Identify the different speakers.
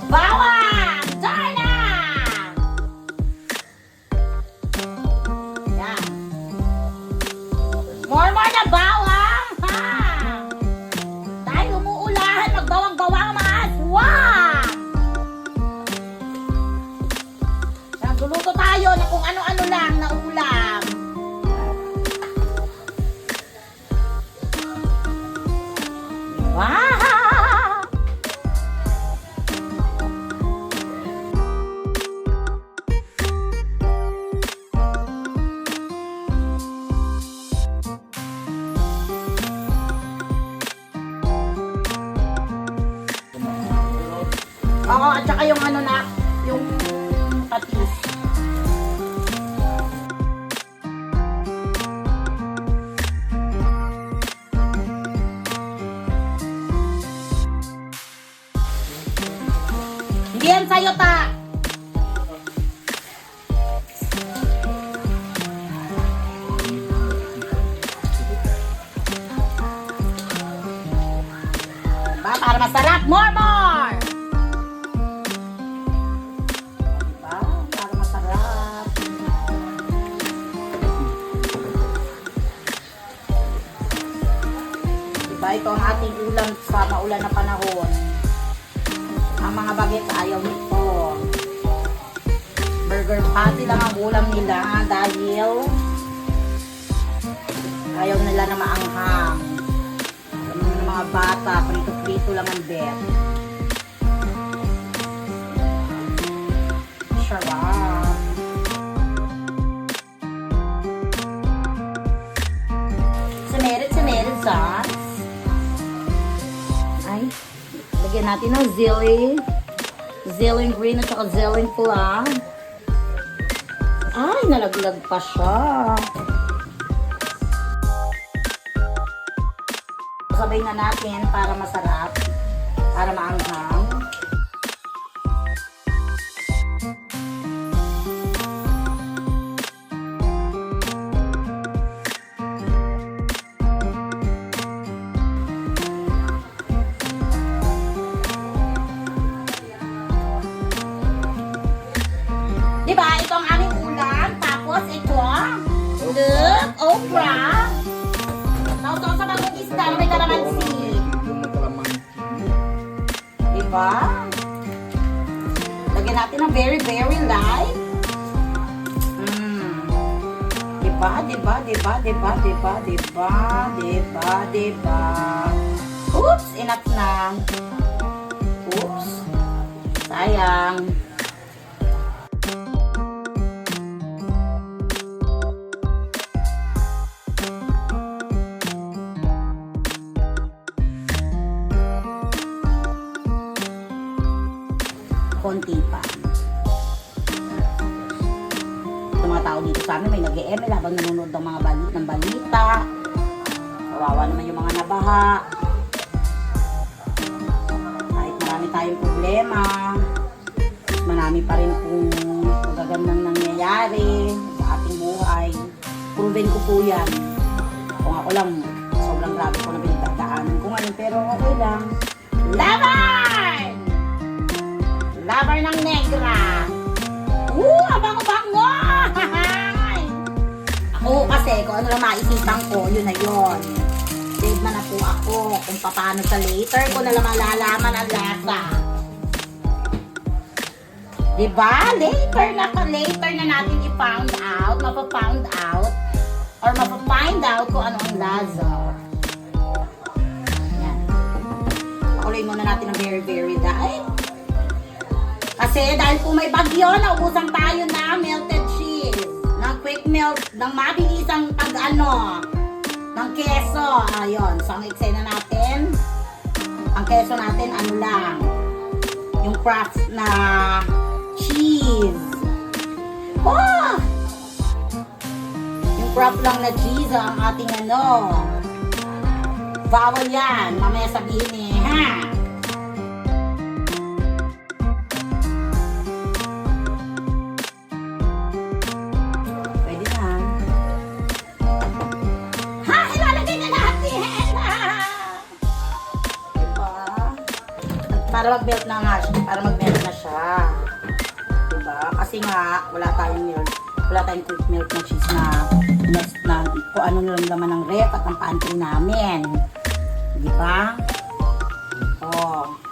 Speaker 1: Bawang! Darna! Yan. More na bawang! Ha! Dahil umuulahan, magbawang-bawang mga aswang! Nagluluto tayo na kung ano-ano lang na ulam. Wow! Oo, at saka yung ano na, yung patis. Hindi yan sa'yo, ta! Diba? Para masarap, more! Diba? Para masarap. Diba? Ito ang ating ulam sa maulan na panahon. Ang mga bagets ayaw nito. Burger patty lang ang ulam nila dahil ayaw nila na maanghang. Ang mga bata, prito-prito lang ang bet. Sarap. Sumerit sauce. Ay. Lagyan natin ng zilling green at saka zilling pula. Ay, nalaglag pa siya. Sabay na natin para masarap, para maanghang. Diba? Ito ang aming ulam. Tapos ito, look, okra. Sausaw sa bagong isda na may kalamansi. Diba? Lagyan natin ng very, very light. Diba? Oops, enough na. Oops. Sayang. Konti pa. Yung mga tao dito sa amin may nag-e-email habang nanonood ng mga balita. Kawawa naman yung mga nabaha. Kahit marami tayong problema, marami pa rin kung magagandang nangyayari sa ating buhay. Proven ko po yan. Kung ako lang, sobrang grabe ko na pinagdadaanan ko ngayon. Pero okay lang. Laban! Lover ng negra. Ang bango-bango! Ako kasi, kung ano lang maisipan ko, yun na yun. Save na po ako kung paano sa later ko na lang malalaman ang lasa. Diba? Later na natin i-found out, mapa-found out, or mapa-find out kung ano ang lasa. Yan. Pakuloy muna natin ang very, very light. Kasi dahil po may bagyo, naubusan tayo na melted cheese. Ng quick melt, ng mabilisang pag-ano, ng keso. Ayun. So, ang eksena natin, ang keso natin, ano lang, yung Kraft na cheese. Oh! Yung Kraft lang na cheese, ang ating ano. Bawal yan. Mamaya sabihin ha? Para mag-melt na nga siya. Para mag-melt na siya. Diba? Kasi nga, wala tayong milk. Wala tayong quick milk na cheese na nest na kung ano lang laman ng ref at ang pantry namin. Diba? Oh.